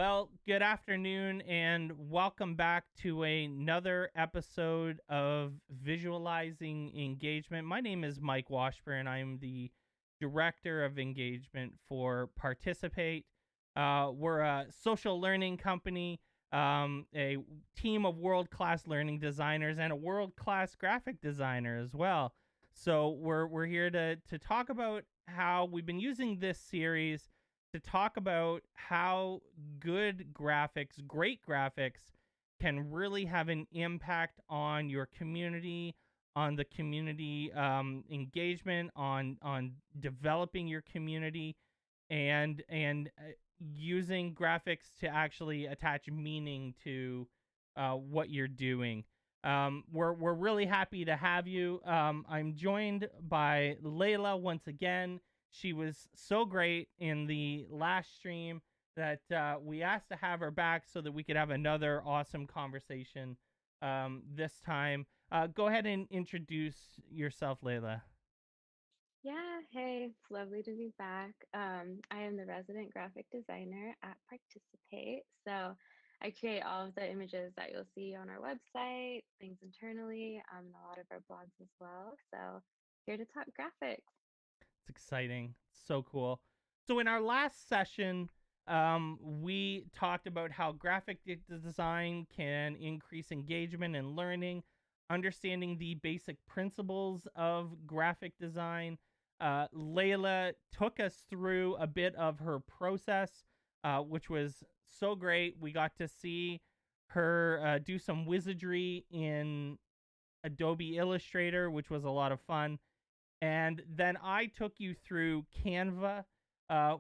Well, good afternoon and welcome back to another episode of Visualizing Engagement. My name is Mike Washburn. I'm the Director of Engagement for Participate. We're a social learning company, a team of world class learning designers, and a world class graphic designer as well. So we're here to talk about how we've been using this series to talk about how good graphics, great graphics, can really have an impact on your community, on the community engagement, on developing your community, and using graphics to actually attach meaning to what you're doing. We're really happy to have you. I'm joined by Layla once again. She was so great in the last stream that we asked to have her back so that we could have another awesome conversation this time. Go ahead and introduce yourself, Layla. Yeah, hey, it's lovely to be back. I am the resident graphic designer at Participate. So I create all of the images that you'll see on our website, things internally, and a lot of our blogs as well. So here to talk graphics. It's exciting. So cool. So in our last session, we talked about how design can increase engagement and learning, understanding the basic principles of graphic design. Layla took us through a bit of her process, which was so great. We got to see her do some wizardry in Adobe Illustrator, which was a lot of fun. And then I took you through Canva,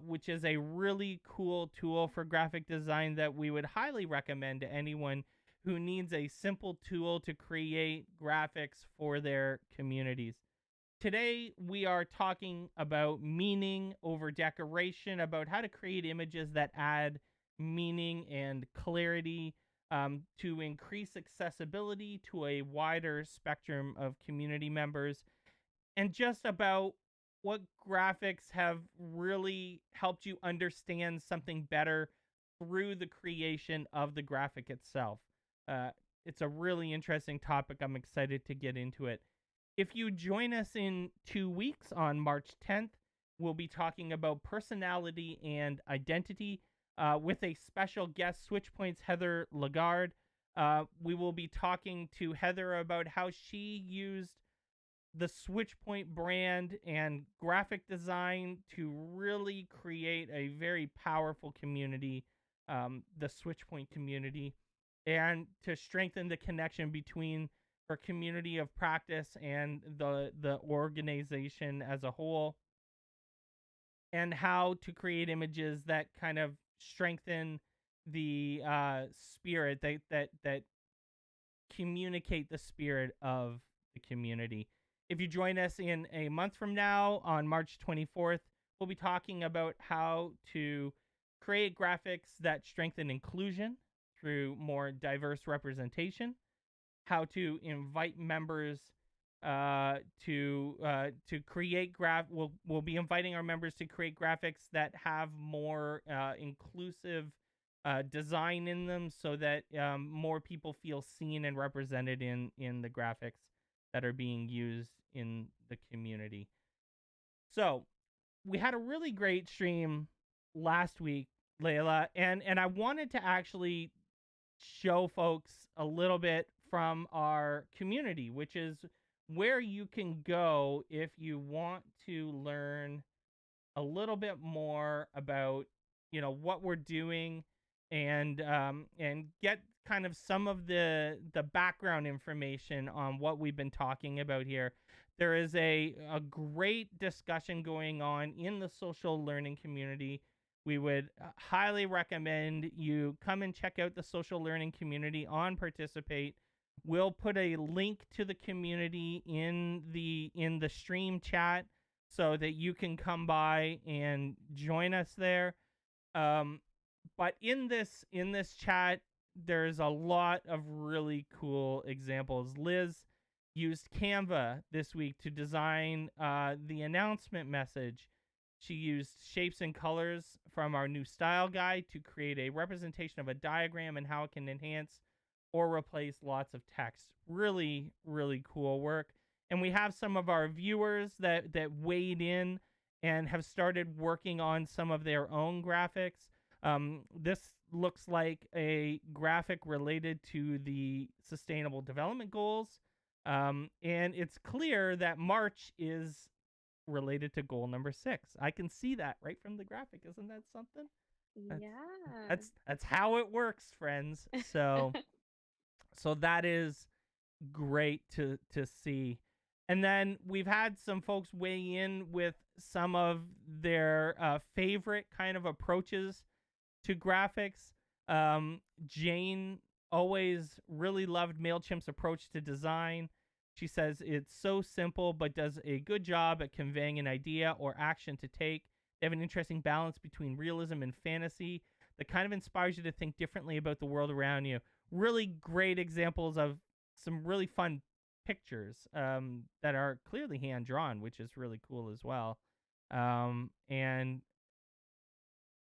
which is a really cool tool for graphic design that we would highly recommend to anyone who needs a simple tool to create graphics for their communities. Today, we are talking about meaning over decoration, about how to create images that add meaning and clarity to increase accessibility to a wider spectrum of community members, and just about what graphics have really helped you understand something better through the creation of the graphic itself. Uh, it's a really interesting topic. I'm excited to get into it. If you join us in 2 weeks on March 10th, we'll be talking about personality and identity with a special guest, Switchpoint's Heather Lagarde. We will be talking to Heather about how she used the Switchpoint brand and graphic design to really create a very powerful community, the Switchpoint community, and to strengthen the connection between her community of practice and the organization as a whole, and how to create images that kind of strengthen the spirit that communicate the spirit of the community. If you join us in a month from now on March 24th, we'll be talking about how to create graphics that strengthen inclusion through more diverse representation, how to invite members to create we'll be inviting our members to create graphics that have more inclusive design in them so that more people feel seen and represented in the graphics that are being used in the community. So we had a really great stream last week, Layla, and I wanted to actually show folks a little bit from our community, which is where you can go if you want to learn a little bit more about what we're doing, and get kind of some of the background information on what we've been talking about here. There is a great discussion going on in the social learning community. We would highly recommend you come and check out the social learning community on Participate. We'll put a link to the community in the stream chat so that you can come by and join us there. Um, but in this chat, there's a lot of really cool examples. Liz used Canva this week to design the announcement message. She used shapes and colors from our new style guide to create a representation of a diagram and how it can enhance or replace lots of text. Really, really cool work. And we have some of our viewers that weighed in and have started working on some of their own graphics. This looks like a graphic related to the Sustainable Development Goals. And it's clear that March is related to goal number 6. I can see that right from the graphic. Isn't that something? That's Yeah. that's how it works, friends. So that is great to see. And then we've had some folks weigh in with some of their favorite kind of approaches to graphics. Jane always really loved MailChimp's approach to design. She says it's so simple, but does a good job at conveying an idea or action to take. They have an interesting balance between realism and fantasy that kind of inspires you to think differently about the world around you. Really great examples of some really fun pictures that are clearly hand drawn, which is really cool as well. And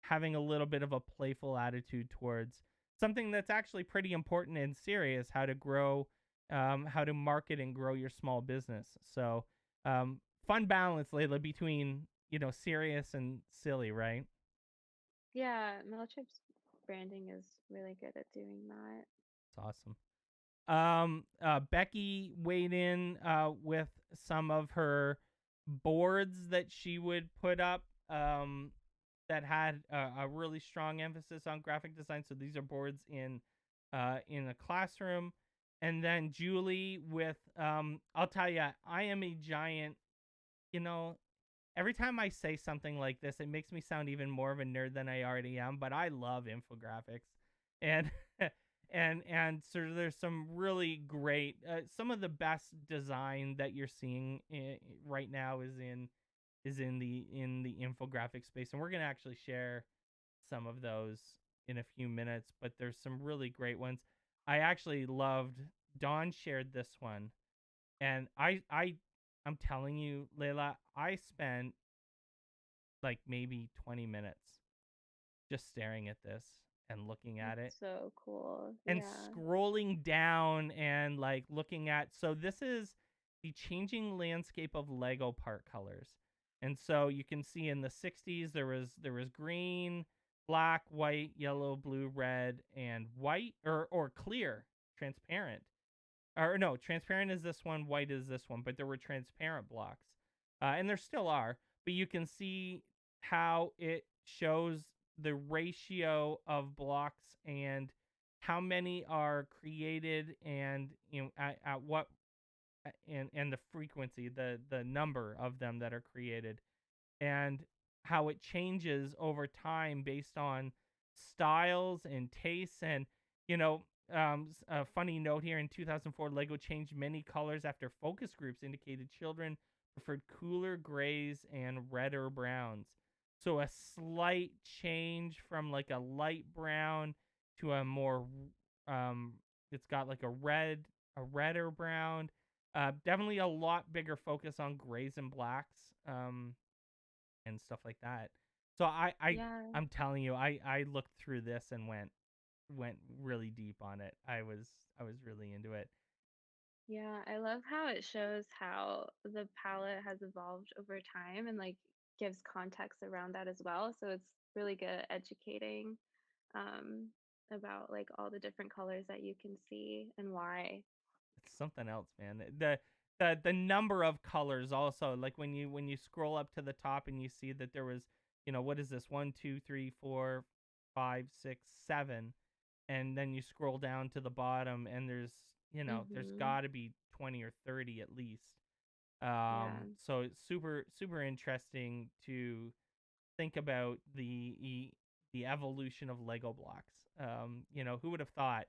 having a little bit of a playful attitude towards something that's actually pretty important and serious, how to grow, how to market and grow your small business. So fun balance, Layla, between serious and silly, right? Yeah, MailChimp's branding is really good at doing that. It's awesome. Becky weighed in with some of her boards that she would put up that had a really strong emphasis on graphic design. So these are boards in a classroom. And then Julie with I'll tell you, I am a giant. You know, every time I say something like this, it makes me sound even more of a nerd than I already am. But I love infographics, and and so there's some really great, some of the best design that you're seeing right now is in the infographic space, and we're gonna actually share some of those in a few minutes. But there's some really great ones. I actually loved. Dawn shared this one, and I'm telling you, Layla, I spent like maybe 20 minutes just staring at this and looking at it That's so cool. and Yeah. scrolling down and like looking at. So this is the changing landscape of Lego part colors. And so you can see in the 60s there was green, black, white, yellow, blue, red, and white, or clear, transparent. Or no, transparent is this one, white is this one, but there were transparent blocks. And there still are, but you can see how it shows the ratio of blocks and how many are created, and at what, and the frequency, the number of them that are created, and how it changes over time based on styles and tastes. And you know a funny note here: in 2004, Lego changed many colors after focus groups indicated children preferred cooler grays and redder browns. So a slight change from like a light brown to a more um it's got like a redder brown. Definitely a lot bigger focus on grays and blacks. And stuff like that. So Yeah. I'm telling you, I looked through this and went really deep on it. I was really into it. Yeah, I love how it shows how the palette has evolved over time and like gives context around that as well. So it's really good at educating um about like all the different colors that you can see and why. It's something else, man. The number of colors also, like when you scroll up to the top and you see that there was, what is this? One, two, three, four, five, six, seven, and then you scroll down to the bottom and there's Mhm. got to be 20 or 30 at least. Yeah. So it's super super interesting to think about the evolution of Lego blocks. Who would have thought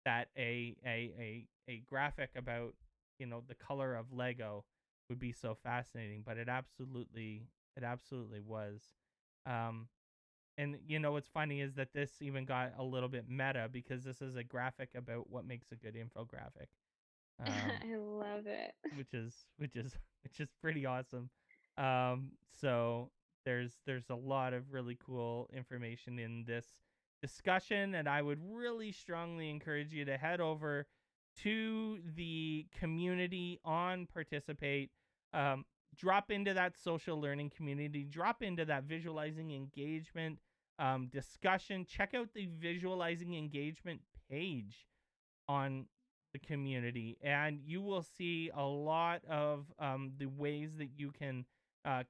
that a graphic about the color of Lego would be so fascinating? But it absolutely was. Um, and what's funny is that this even got a little bit meta because this is a graphic about what makes a good infographic. Um, I love it. which is which is which is pretty awesome. So There's a lot of really cool information in this discussion, and I would really strongly encourage you to head over to the community on Participate. Um, Drop into that social learning community, drop into that visualizing engagement discussion. Check out the visualizing engagement page on the community, and you will see a lot of the ways that you can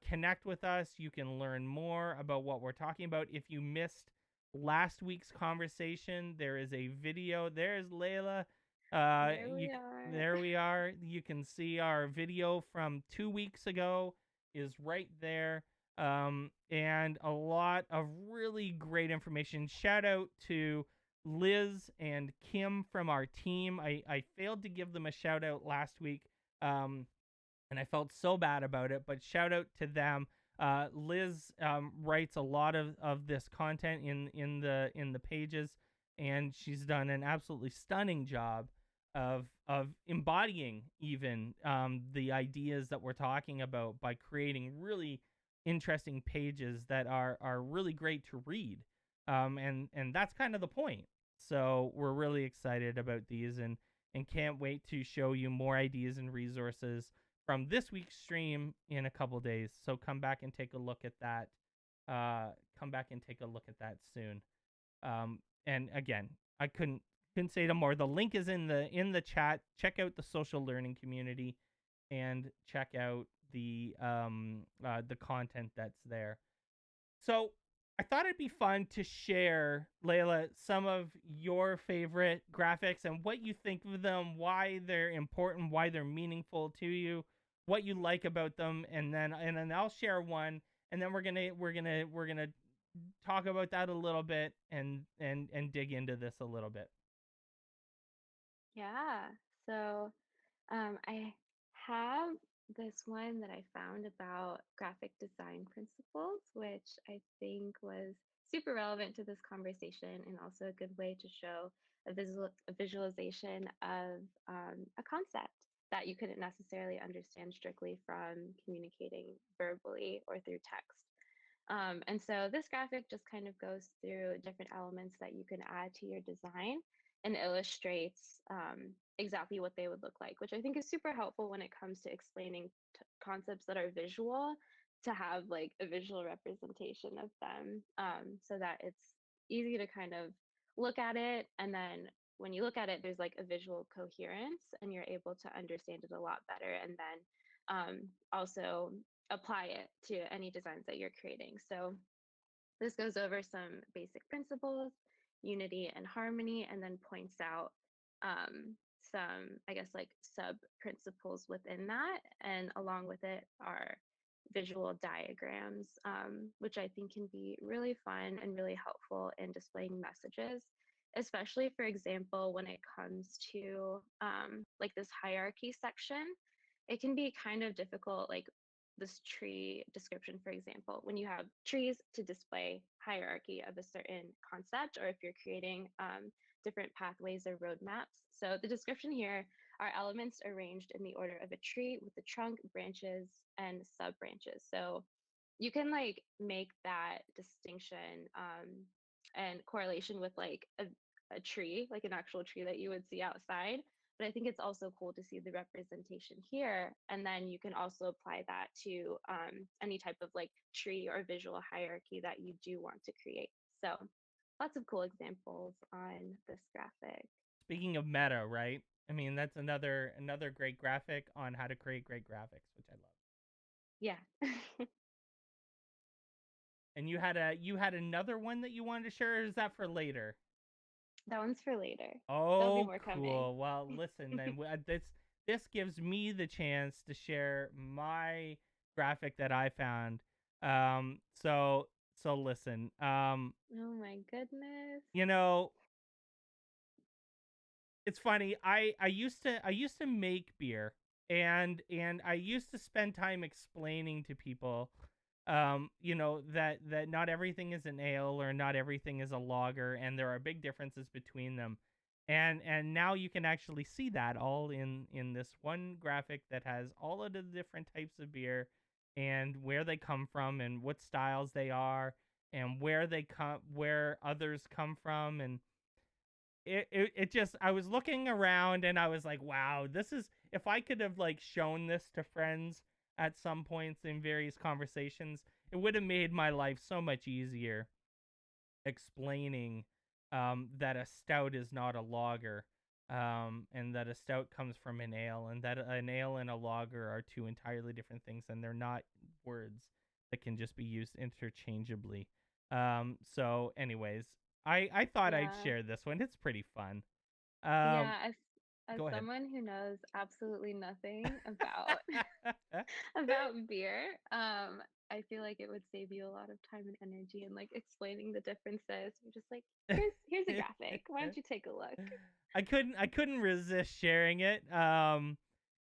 connect with us. You can learn more about what we're talking about. If you missed last week's conversation, there is a video. There's Layla. There we are. There we are. You can see our video from 2 weeks ago is right there. And a lot of really great information. Shout out to Liz and Kim from our team. I failed to give them a shout out last week, and I felt so bad about it, but shout out to them. Liz writes a lot of this content in the pages, and she's done an absolutely stunning job of embodying even the ideas that we're talking about by creating really interesting pages that are really great to read. And that's kind of the point. So we're really excited about these, and can't wait to show you more ideas and resources from this week's stream in a couple days. So come back and take a look at that. Come back and take a look at that soon. And again, I couldn't say no more. The link is in the chat. Check out the social learning community, and check out the content that's there. So I thought it'd be fun to share, Layla, some of your favorite graphics and what you think of them, why they're important, why they're meaningful to you, what you like about them, and then I'll share one, and then we're gonna talk about that a little bit and dig into this a little bit. Yeah. So I have this one that I found about graphic design principles, which I think was super relevant to this conversation and also a good way to show a visualization of a concept that you couldn't necessarily understand strictly from communicating verbally or through text. And so this graphic just kind of goes through different elements that you can add to your design and illustrates exactly what they would look like, which I think is super helpful when it comes to explaining concepts that are visual, to have like a visual representation of them, so that it's easy to kind of look at it. And then when you look at it, there's like a visual coherence and you're able to understand it a lot better. And then also apply it to any designs that you're creating. So this goes over some basic principles, unity and harmony, and then points out some, I guess, like sub principles within that. And along with it are visual diagrams, which I think can be really fun and really helpful in displaying messages, especially, for example, when it comes to like this hierarchy section. It can be kind of difficult, like this tree description, for example, when you have trees to display hierarchy of a certain concept, or if you're creating different pathways or roadmaps. So the description here are elements arranged in the order of a tree with the trunk, branches, and sub branches. So you can like make that distinction and correlation with like a tree, like an actual tree that you would see outside. But I think it's also cool to see the representation here. And then you can also apply that to any type of like tree or visual hierarchy that you do want to create. So lots of cool examples on this graphic. Speaking of meta, right? I mean, that's another great graphic on how to create great graphics, which I love. Yeah. And you had another one that you wanted to share, or is that for later? That one's for later. There'll be Oh, more coming. cool. Well, listen, then this gives me the chance to share my graphic that I found. So listen. Oh my goodness. You know, it's funny. I used to make beer, and I used to spend time explaining to people that not everything is an ale or not everything is a lager, and there are big differences between them. And now you can actually see that all in this one graphic that has all of the different types of beer, and where they come from and what styles they are and where others come from. And it just, I was looking around and I was like, wow, this is, if I could have like shown this to friends at some points in various conversations, it would have made my life so much easier explaining that a stout is not a lager, and that a stout comes from an ale, and that an ale and a lager are two entirely different things, and they're not words that can just be used interchangeably. So, anyways, I thought I'd Yeah. share this one. It's pretty fun. Yeah, as Go ahead. someone who knows absolutely nothing about about beer, I feel like it would save you a lot of time and energy and like explaining the differences. You're just like, here's a graphic. Why don't you take a look? I couldn't resist sharing it.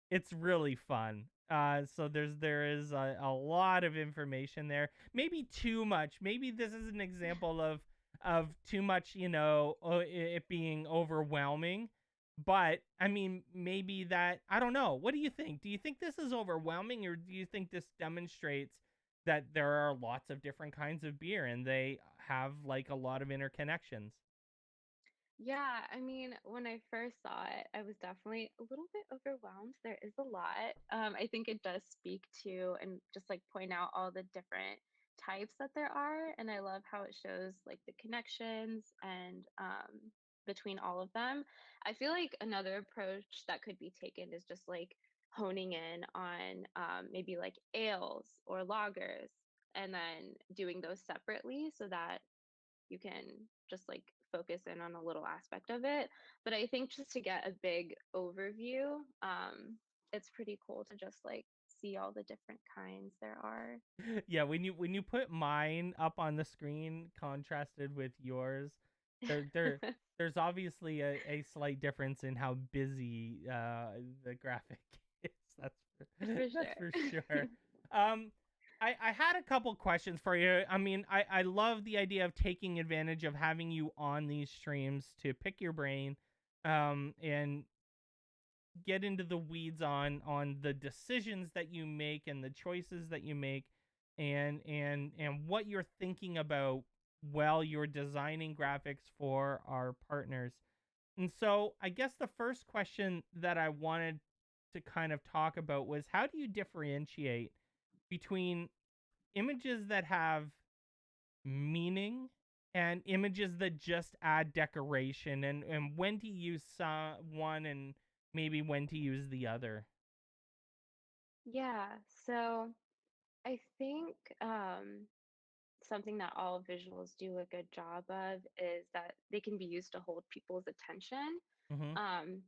It's really fun. So there is a lot of information there. Maybe too much. Maybe this is an example of too much, it being overwhelming. But I mean, maybe that, I don't know. What do you think? Do you think this is overwhelming, or do you think this demonstrates that there are lots of different kinds of beer and they have like a lot of interconnections? Yeah, I mean, when I first saw it, I was definitely a little bit overwhelmed. There is a lot. I think it does speak to and just like point out all the different types that there are. And I love how it shows like the connections and between all of them. I feel like another approach that could be taken is just like honing in on maybe like ales or lagers and then doing those separately so that you can just like focus in on a little aspect of it. But I think just to get a big overview, it's pretty cool to just like see all the different kinds there are. Yeah, when you put mine up on the screen contrasted with yours, there's obviously a slight difference in how busy the graphic is. For That's for sure. sure. Um, I had a couple questions for you. I mean, I love the idea of taking advantage of having you on these streams to pick your brain, and get into the weeds on the decisions that you make and the choices that you make, and what you're thinking about while you're designing graphics for our partners. And so I guess the first question that I wanted to kind of talk about was, how do you differentiate between images that have meaning and images that just add decoration, and when to use one and maybe when to use the other? Yeah, so I think something that all visuals do a good job of is that they can be used to hold people's attention. Mhm. Um,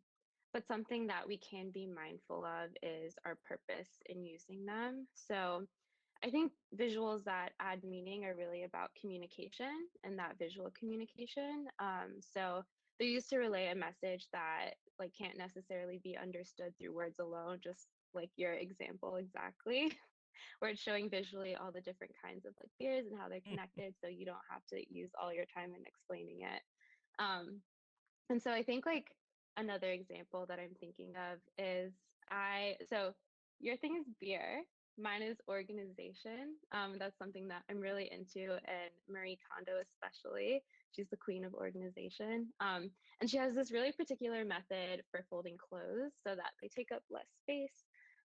but something that we can be mindful of is our purpose in using them. So I think visuals that add meaning are really about communication and that visual communication. So they're used to relay a message that like can't necessarily be understood through words alone, just like your example exactly, where it's showing visually all the different kinds of like beers and how they're connected, so you don't have to use all your time in explaining it. Um, and so I think like another example that I'm thinking of is so your thing is beer, mine is organization. That's something that I'm really into, and Marie Kondo especially. She's the queen of organization. And she has this really particular method for folding clothes so that they take up less space.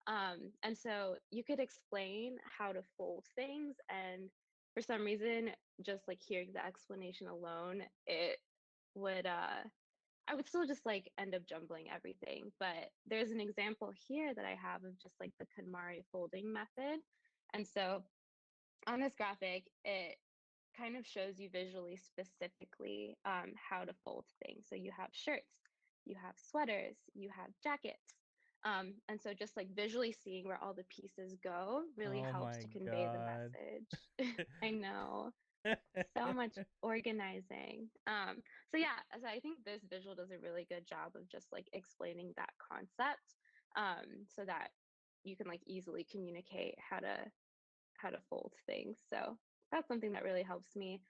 And so you could explain how to fold things, and for some reason, just like hearing the explanation alone, it would I would still just like end up jumbling everything. But there's an example here that I have of just like the KonMari folding method. And so on this graphic, it kind of shows you visually specifically how to fold things. So you have shirts, you have sweaters, you have jackets. And so just like visually seeing where all the pieces go really Oh helps my to convey the god. message. I know, so much organizing. So yeah, so I think this visual does a really good job of just like explaining that concept, so that you can like easily communicate how to fold things. So that's something that really helps me.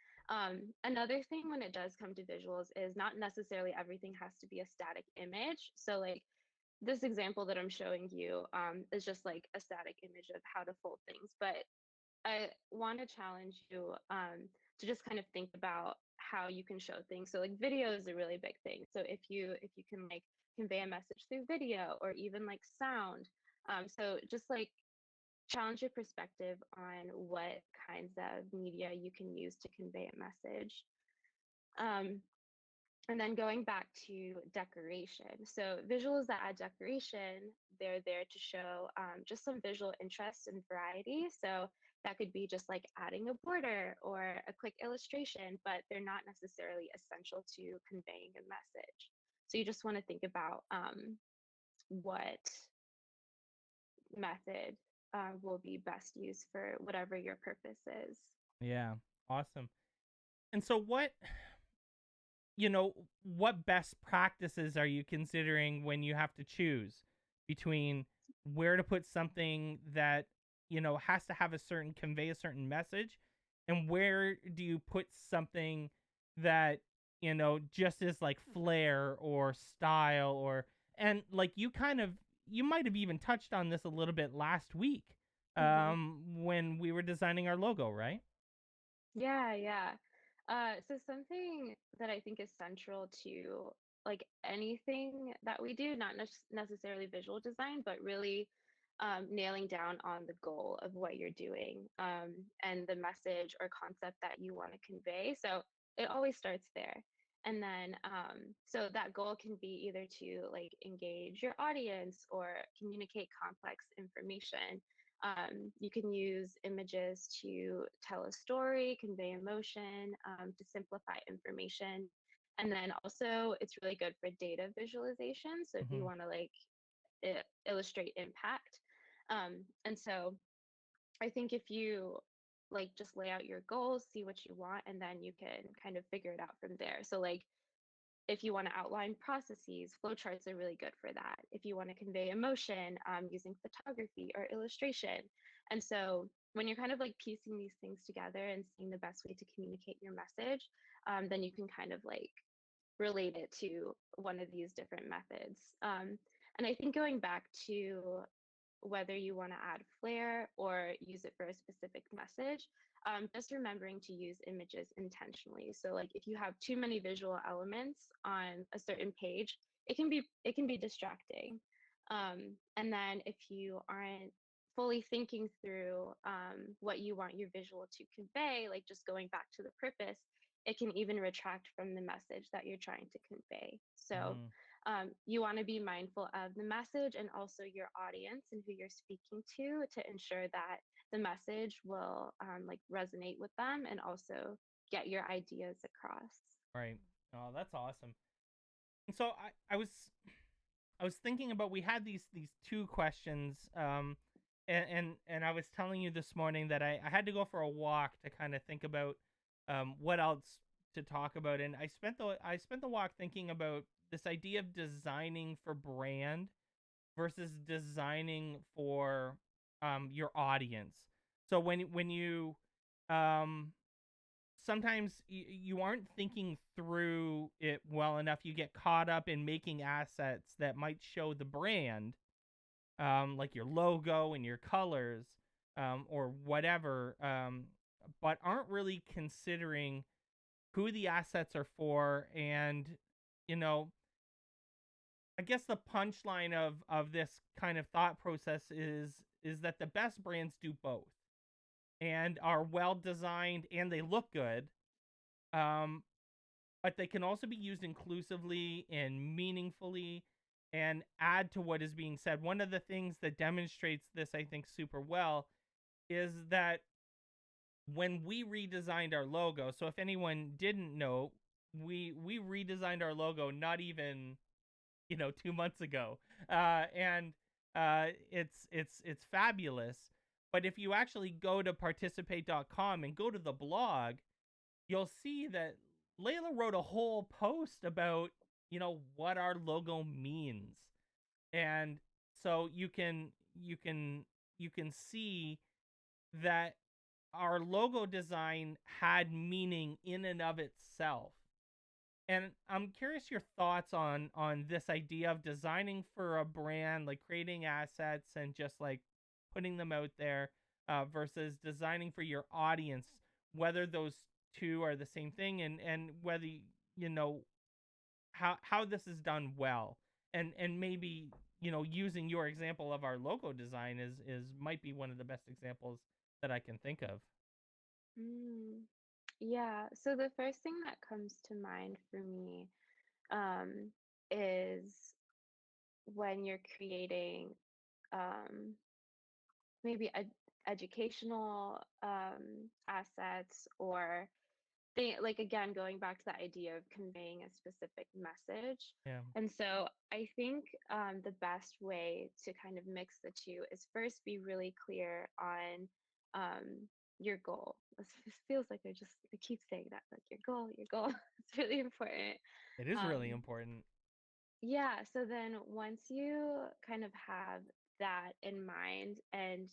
Another thing when it does come to visuals is not necessarily everything has to be a static image. So like this example that I'm showing you is just like a static image of how to fold things, but I want to challenge you to just kind of think about how you can show things. So like video is a really big thing. So if you can like convey a message through video or even like sound, so just like challenge your perspective on what kinds of media you can use to convey a message. Um, and then going back to decoration. So visuals that add decoration, they're there to show just some visual interest and variety. So that could be just like adding a border or a quick illustration, but they're not necessarily essential to conveying a message. So you just want to think about what method will be best used for whatever your purpose is. Yeah, awesome. And so what best practices are you considering when you have to choose between where to put something that, has to have a certain convey a certain message, and where do you put something that, just is like flair or style, or and like you might have even touched on this a little bit last week Hmm. when we were designing our logo, right? Yeah, yeah. So something that I think is central to like anything that we do, not necessarily visual design, but really nailing down on the goal of what you're doing and the message or concept that you want to convey. So it always starts there. And then, so that goal can be either to like engage your audience or communicate complex information. You can use images to tell a story, convey emotion, to simplify information. And then also, it's really good for data visualization. So if you Hmm. want to like illustrate impact. And so I think if you like just lay out your goals, see what you want, and then you can kind of figure it out from there. So like if you want to outline processes, flowcharts are really good for that. If you want to convey emotion using photography or illustration. And so when you're kind of like piecing these things together and seeing the best way to communicate your message, then you can kind of like relate it to one of these different methods. And I think going back to whether you want to add flair or use it for a specific message, just remembering to use images intentionally. So like if you have too many visual elements on a certain page, it can be distracting. And then if you aren't fully thinking through what you want your visual to convey, like just going back to the purpose, it can even retract from the message that you're trying to convey. So Mm, you want to be mindful of the message and also your audience and who you're speaking to ensure that the message will like resonate with them and also get your ideas across. right. Oh, that's awesome. And so I was thinking about, we had these two questions, and I was telling you this morning that I had to go for a walk to kind of think about what else to talk about, and I spent the walk thinking about this idea of designing for brand versus designing for your audience. So when you um sometimes you aren't thinking through it well enough. You get caught up in making assets that might show the brand, like your logo and your colors, or whatever, but aren't really considering who the assets are for. And, you know, I guess the punchline of this kind of thought process is that the best brands do both and are well designed and they look good. Um, but they can also be used inclusively and meaningfully and add to what is being said. One of the things that demonstrates this, I think, super well is that when we redesigned our logo, so if anyone didn't know, we redesigned our logo not even 2 months ago, and it's fabulous. But if you actually go to participate.com and go to the blog, you'll see that Layla wrote a whole post about, what our logo means. And so you can see that our logo design had meaning in and of itself. And I'm curious your thoughts on this idea of designing for a brand, like creating assets and just like putting them out there, versus designing for your audience. Whether those two are the same thing, and whether you know how this is done well, and maybe using your example of our logo design is might be one of the best examples that I can think of. Mm, yeah. So the first thing that comes to mind for me um, is when you're creating um, maybe educational assets or they like again going back to the idea of conveying a specific message. Yeah. And so I think the best way to kind of mix the two is first be really clear on your goal. This feels like I keep saying that, like your goal. It's really important. It is really Um, important. yeah, so then once you kind of have that in mind and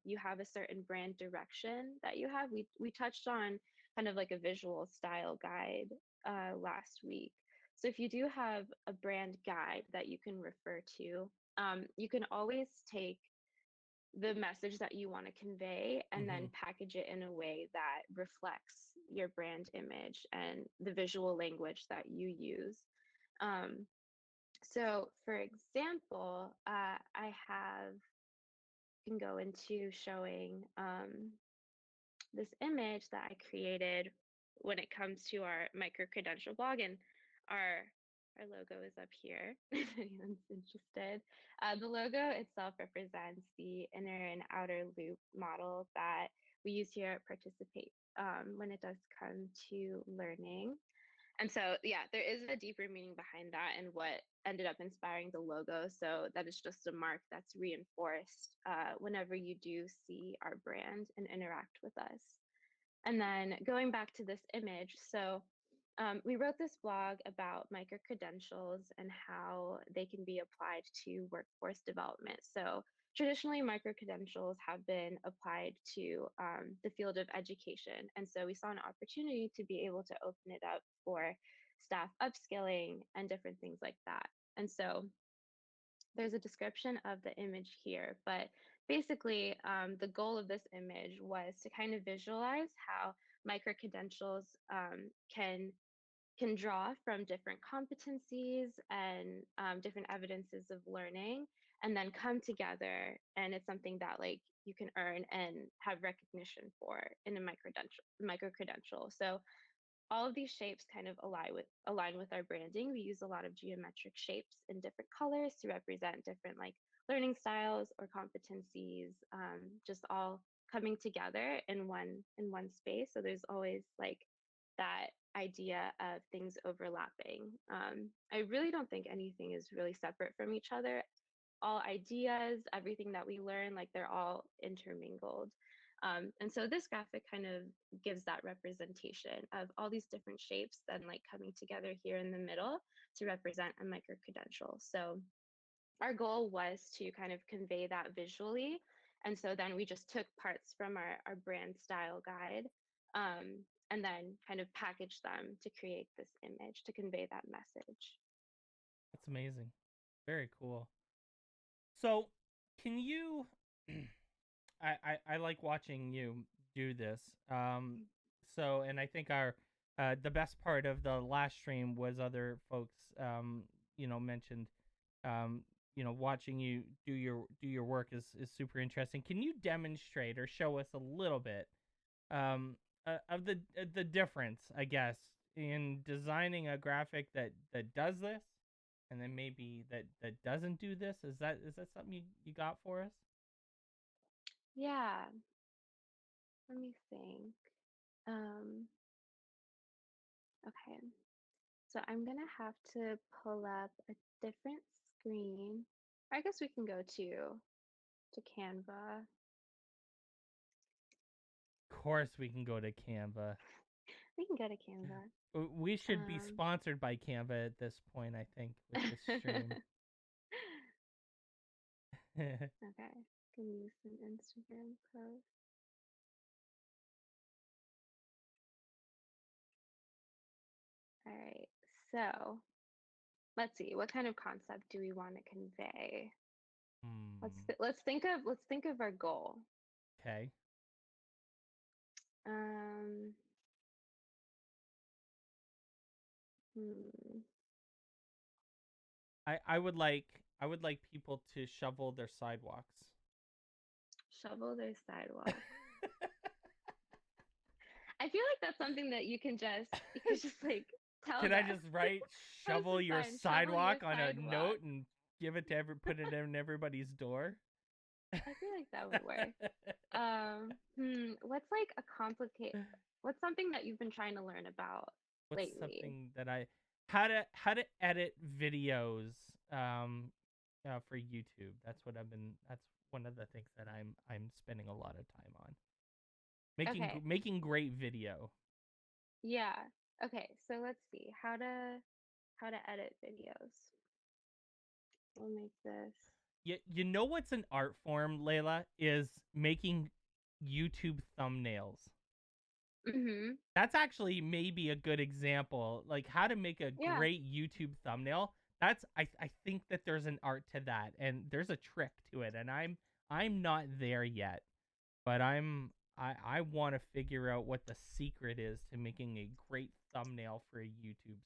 you have a certain brand direction that you have, we touched on kind of like a visual style guide last week. So if you do have a brand guide that you can refer to, you can always take the message that you want to convey and Hmm. then package it in a way that reflects your brand image and the visual language that you use. Um, so, for example, I have can go into showing this image that I created when it comes to our micro credential blog, and our our logo is up here if anyone's interested. The logo itself represents the inner and outer loop model that we use here at Participate when it does come to learning. And so, yeah, there is a deeper meaning behind that and what ended up inspiring the logo. So that is just a mark that's reinforced whenever you do see our brand and interact with us. And then going back to this image, so we wrote this blog about micro credentials and how they can be applied to workforce development. So traditionally, micro credentials have been applied to the field of education. And so we saw an opportunity to be able to open it up for staff upskilling and different things like that. And so there's a description of the image here, but basically, the goal of this image was to kind of visualize how micro credentials can draw from different competencies and different evidences of learning, and then come together, and it's something that like you can earn and have recognition for in a micro credential. So all of these shapes kind of align with our branding. We use a lot of geometric shapes in different colors to represent different like learning styles or competencies, just all coming together in one space. So there's always like that idea of things overlapping. I really don't think anything is really separate from each other. All ideas, everything that we learn, like they're all intermingled. And so this graphic kind of gives that representation of all these different shapes then like coming together here in the middle to represent a micro credential. So our goal was to kind of convey that visually. And so then we just took parts from our brand style guide and then kind of packaged them to create this image to convey that message. That's amazing. Very cool. So, can you? I like watching you do this. So, and I think our the best part of the last stream was other folks, mentioned, um, watching you do your work is super interesting. Can you demonstrate or show us a little bit, of the difference, I guess, in designing a graphic that does this, and then maybe that doesn't do this? Is that something you got for us? Yeah, let me think. Um, okay, so I'm gonna have to pull up a different screen. I guess we can go to Canva. Of course, we can go to Canva. We can go to Canva. We should be Um, sponsored by Canva at this point, I think, with this stream. okay, can use an Instagram post. All right. So let's see, what kind of concept do we want to convey? Hmm. Let's think of our goal. Okay. Um, hmm, I would like people to shovel their sidewalks. shovel their sidewalk. I feel like that's something that you could just like tell Can I them. just write Post shovel a your sign, shovel your sidewalk on a sidewalk. note and give it to put it in everybody's door? I feel like that would work. What's like a complicate? What's something that you've been trying to learn about What's lately? something that I how to edit videos for YouTube. That's one of the things that I'm spending a lot of time on. Okay, Making great video. yeah. Okay, so let's see how to edit videos. We'll make this. You know what's an art form, Layla, is making YouTube thumbnails. Mm-hmm. That's actually maybe a good example, like how to make a Yeah. great YouTube thumbnail. I think that there's an art to that, and there's a trick to it, and I'm not there yet, but I want to figure out what the secret is to making a great thumbnail for a YouTube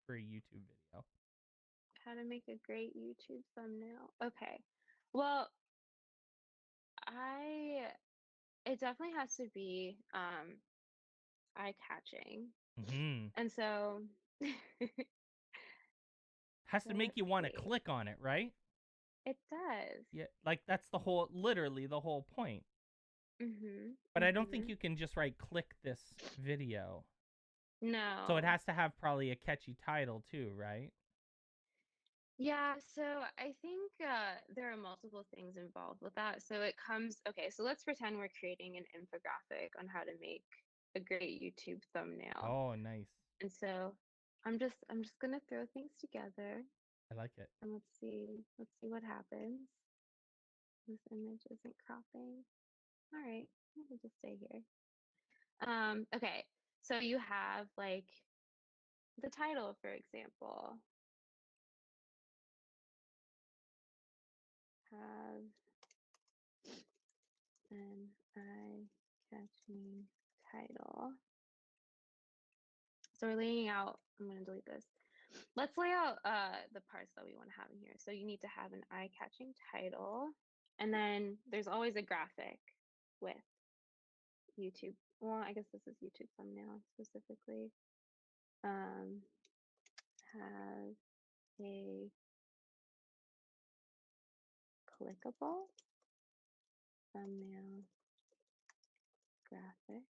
video. How to make a great YouTube thumbnail. Okay. Well, I it definitely has to be eye catching. Hmm. And so Has so to make let's you want to see. click on it, right? It does. Yeah, like that's literally the whole point. Mhm. But I don't think Mhm. you can just write click this video. So it No. has to have probably a catchy title too, right? Yeah, so I think there are multiple things involved with that. So it comes, okay, so let's pretend we're creating an infographic on how to make a great YouTube thumbnail. Oh, nice. And so I'm just gonna throw things together I like it. and let's see what happens. This image isn't cropping. All right, we'll just stay here. Okay, so you have like the title, for example, have an eye-catching title. So we're laying out, I'm going to delete this. Let's lay out the parts that we want to have in here. So you need to have an eye-catching title, and then there's always a graphic with YouTube. Well, I guess this is YouTube thumbnail specifically. Um, have a clickable thumbnail graphic.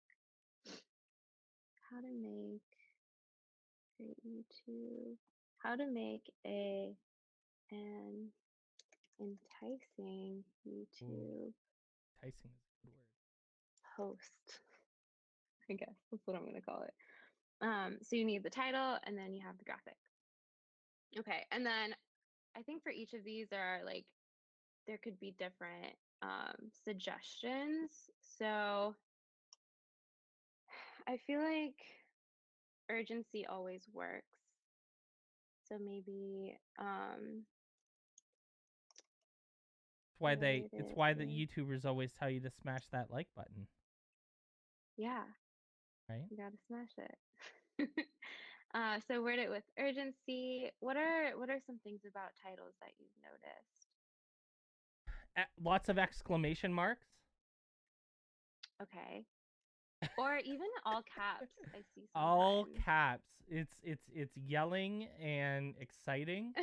How to make great YouTube. How to make an enticing Ooh, YouTube enticing is a good word. post. I guess that's what I'm going to call it. So you need the title and then you have the graphic. Okay, and then I think for each of these there could be different suggestions. So I feel like urgency always works. So maybe It's related why the with, YouTubers always tell you to smash that like button, yeah, right? you gotta smash it. So word it with urgency. What are some things about titles that you've noticed? Lots of exclamation marks. Okay. Or even all caps, I see All sometimes. caps. It's yelling and exciting,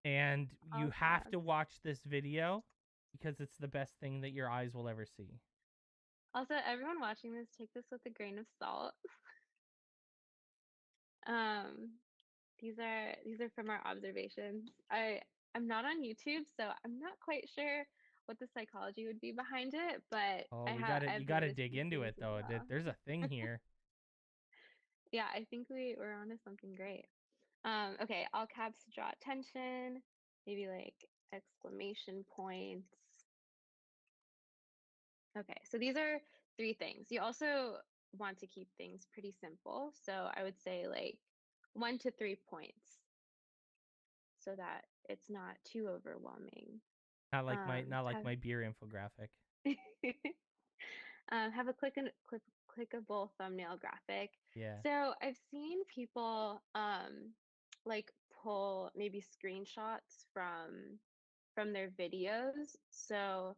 and you All have to caps. watch this video because it's the best thing that your eyes will ever see. Also, everyone watching this, take this with a grain of salt. Um, these are from our observations. I'm not on YouTube, so I'm not quite sure what the psychology would be behind it, but Oh, we got to you I've got to noticed dig these into things it as though. well. There's a thing here. Yeah, I think we're onto something great. Okay, all caps to draw attention, maybe like exclamation points. Okay, so these are three things. You also want to keep things pretty simple. So I would say like 1 to 3 points so that it's not too overwhelming. Not like Have my beer infographic. have a clickable thumbnail graphic. Yeah. So I've seen people like pull maybe screenshots from their videos. So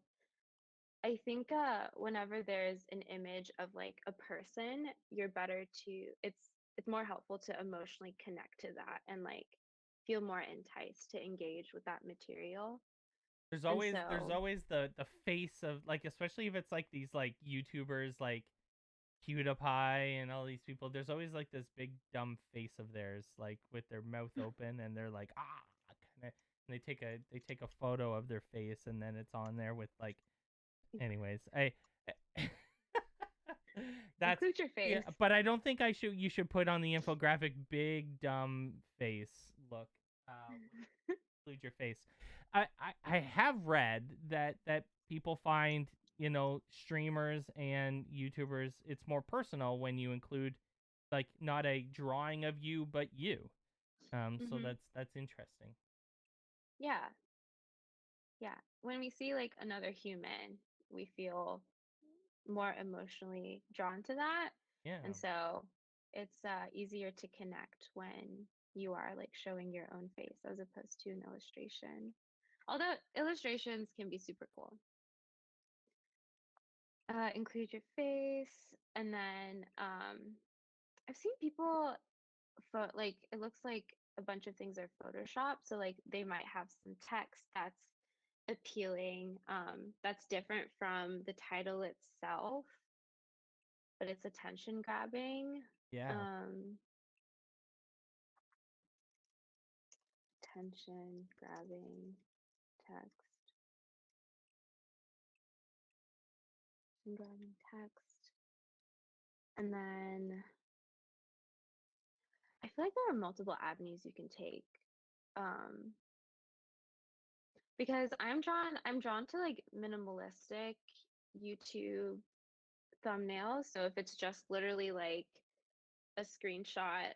I think whenever there's an image of like a person, you're better to it's more helpful to emotionally connect to that and like feel more enticed to engage with that material. And There's so, always the face of, like, especially if it's like these like YouTubers like PewDiePie and all these people. There's always like this big dumb face of theirs, like with their mouth open, and they're like kinda, and they take a photo of their face, and then it's on there with like. Anyways, I that's include your yeah, face. but I don't think I should. You should put on the infographic big dumb face look. When include your face. I have read that people find, streamers and YouTubers, it's more personal when you include like not a drawing of you but you. So Hmm. that's interesting. Yeah, yeah. When we see like another human, we feel more emotionally drawn to that. Yeah. And so it's easier to connect when you are like showing your own face as opposed to an illustration. Although illustrations can be super cool. Include your face, and then I've seen people like it looks like a bunch of things are photoshopped, so like they might have some text that's appealing, that's different from the title itself, but it's attention grabbing. Yeah. um Attention grabbing text, attention grabbing text. And then I feel like there are multiple avenues you can take, um because I'm drawn to like minimalistic YouTube thumbnails. So if it's just literally like a screenshot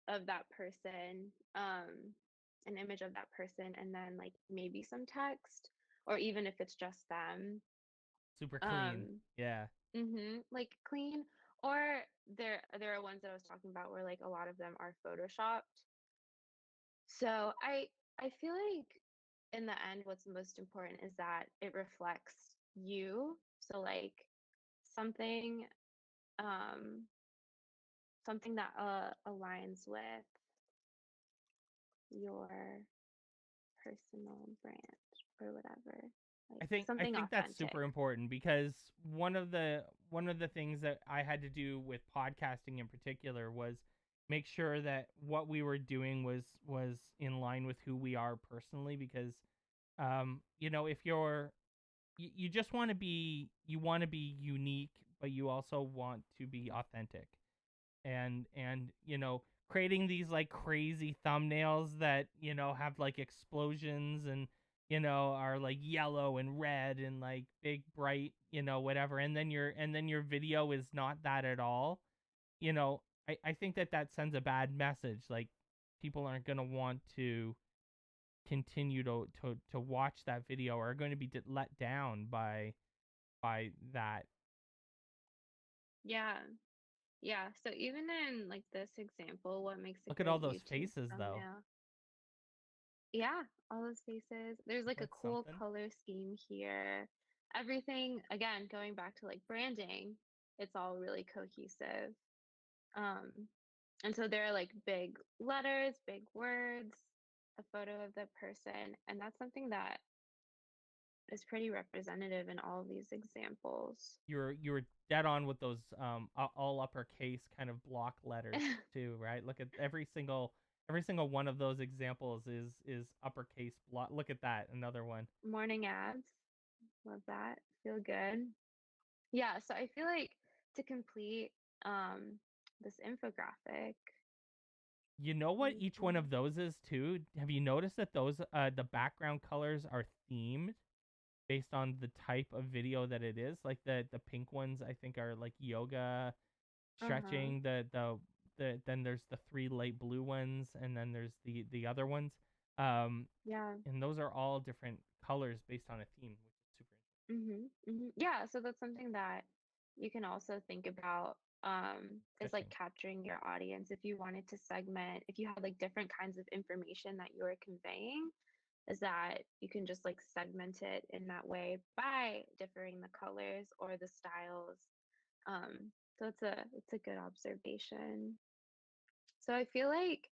of that person, an image of that person, and then like maybe some text, or even if it's just them, Super clean. um, Yeah. like clean. Or there are ones that I was talking about where like a lot of them are photoshopped. So I feel like in the end, what's most important is that it reflects you. So like something um something that aligns with your personal brand or whatever, like I something think that's authentic. super important because one of the things that I had to do with podcasting in particular was make sure that what we were doing was in line with who we are personally, because if you just want to be unique, but you also want to be authentic, and creating these like crazy thumbnails that have like explosions and are like yellow and red and like big bright whatever, and then your video is not that at all. I think that sends a bad message. Like, people aren't going to want to continue to watch that video, or are going to be let down by that. Yeah. Yeah. So even in like this example, what makes a Look at all great those YouTube faces though. thumbnail? Yeah, all those faces. There's like a That's cool something. color scheme here. Everything, again, going back to like branding, it's all really cohesive. Um, and so there are like big letters, big words, a photo of the person, and that's something that is pretty representative in all of these examples. You were dead on with those all uppercase kind of block letters too, right? Look at every single one of those examples is uppercase block. Look at that, another one. Morning ads, love that. Feel good. Yeah, so I feel like to complete um this infographic, You know what each one of those is too? Have you noticed that those the background colors are themed based on the type of video that it is? Like the pink ones I think are like yoga, uh-huh. stretching. then there's the 3 light blue ones, and then there's the other ones. Um, Yeah. and those are all different colors based on a theme, which is super Yeah, so that's something that you can also think about, is like interesting. capturing your audience. If you wanted to segment, if you had like different kinds of information that you were conveying, is that you can just like segment it in that way by differing the colors or the styles. So it's a good observation. So I feel like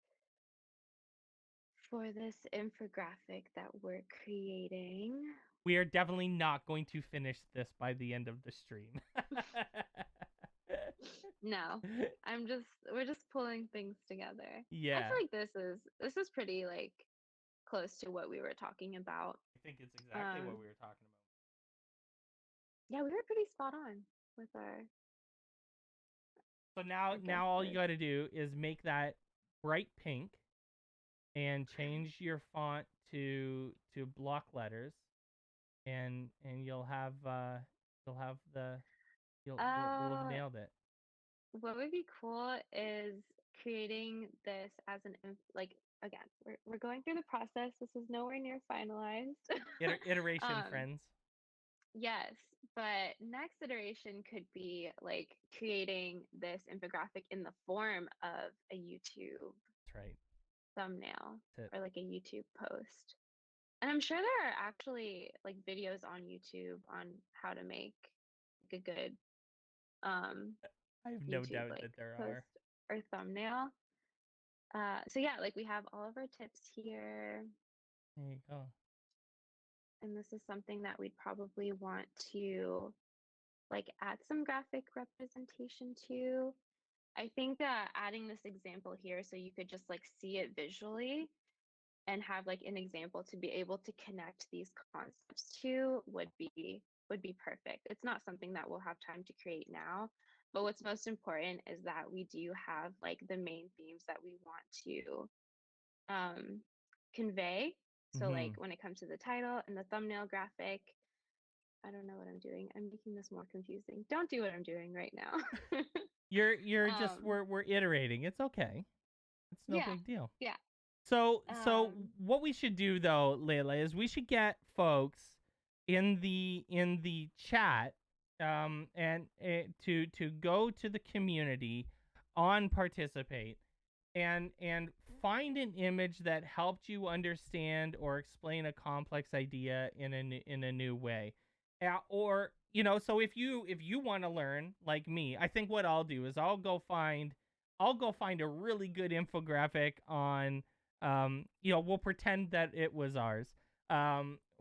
for this infographic that we're creating, We are definitely not going to finish this by the end of the stream. no, we're just pulling things together. I Yeah, feel like this is pretty like close to what we were talking about. I think it's exactly what Um, we were talking about. yeah, we were pretty spot on with So now our guest now all you list. got to do is make that bright pink and change your font to block letters, and you'll have the we'll have Uh, nailed it. what would be cool is creating this as like again, we're going through the process. This is nowhere near finalized. Iteration, um, friends. yes, but next iteration could be like creating this infographic in the form of a YouTube That's right. thumbnail That's it. or like a YouTube post. And I'm sure there are actually like videos on YouTube on how to make like a good um I have no YouTube doubt like that there post are. or thumbnail. So yeah, like we have all of our tips here, There you go. and this is something that we'd probably want to like add some graphic representation to. I think adding this example here so you could just like see it visually and have like an example to be able to connect these concepts to would be perfect. It's not something that we'll have time to create now, but what's most important is that we do have like the main themes that we want to um, convey. So like Mhm. when it comes to the title and the thumbnail graphic, I don't know what I'm doing. I'm making this more confusing. Don't do what I'm doing right now. You're just um, we're iterating. It's okay. It's no yeah, big deal. yeah. So Um, what we should do though, Layla, is we should get folks in the chat and to go to the community on participate and find an image that helped you understand or explain a complex idea in a new way. Or so if you want to learn like me, I think what I'll do is I'll go find a really good infographic on we'll pretend that it was ours.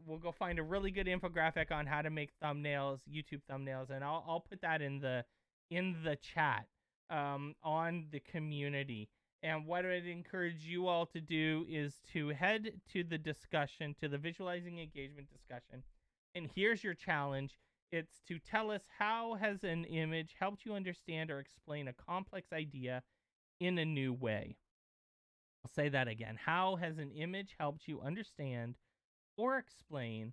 We'll go find a really good infographic on how to make thumbnails, YouTube thumbnails, and I'll put that in the chat on the community. And what I'd encourage you all to do is to head to the discussion, to the visualizing engagement discussion. And here's your challenge. It's to tell us how has an image helped you understand or explain a complex idea in a new way. I'll say that again. How has an image helped you understand or explain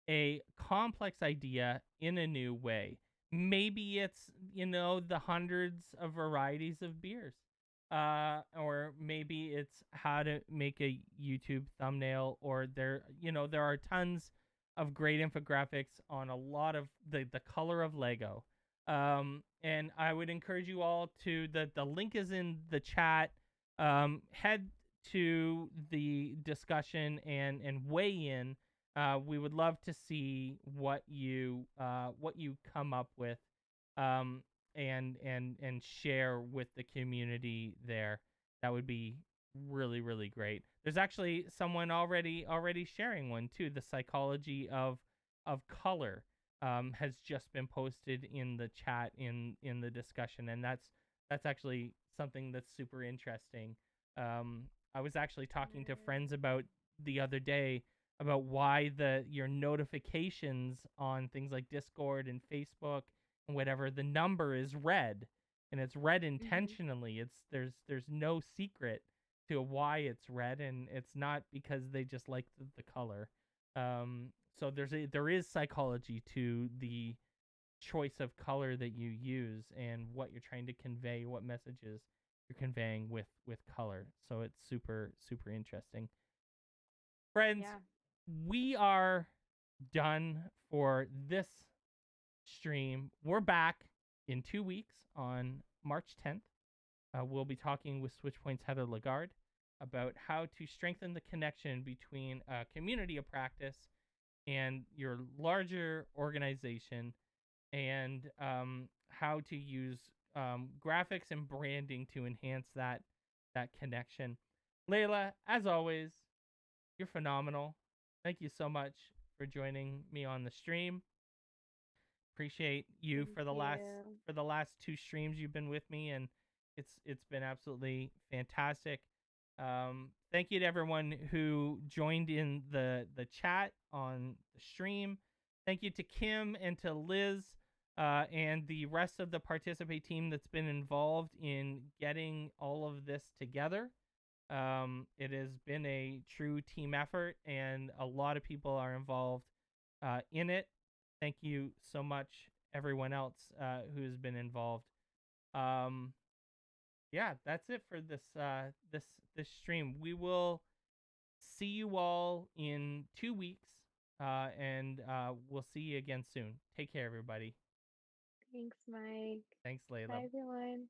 a complex idea in a new way? Maybe it's, the hundreds of varieties of beers. Or maybe it's how to make a YouTube thumbnail, or there are tons of great infographics on a lot of the color of Lego. And I would encourage you all to the link is in the chat. Head to the discussion and weigh in. We would love to see what you come up with, um, and share with the community there. That would be really really great. There's actually someone already sharing one too. The psychology of color has just been posted in the chat in the discussion, and that's actually something that's super interesting. I was actually talking to friends about the other day about why your notifications on things like Discord and Facebook and whatever, the number is red, and it's red mhm. intentionally. There's no secret to why it's red, and it's not because they just like the color. So there is psychology to the choice of color that you use and what you're trying to convey, what messages you're conveying with color. So it's super interesting. Friends, Yeah. we are done for this stream. We're back in 2 weeks on March 10th. We'll be talking with Switchpoint's Heather Lagarde about how to strengthen the connection between a community of practice and your larger organization, and how to use graphics and branding to enhance that connection. Layla, as always, you're phenomenal. Thank you so much for joining me on the stream. Appreciate you Thank for the last you. two streams you've been with me, and it's been absolutely fantastic. Thank you to everyone who joined in the chat on the stream. Thank you to Kim and to Liz, and the rest of the Participate team that's been involved in getting all of this together. It has been a true team effort, and a lot of people are involved in it. Thank you so much, everyone else who has been involved. Um, yeah, that's it for this stream. We will see you all in 2 weeks, and we'll see you again soon. Take care, everybody. Thanks, Mike. Thanks, Layla. Bye, everyone.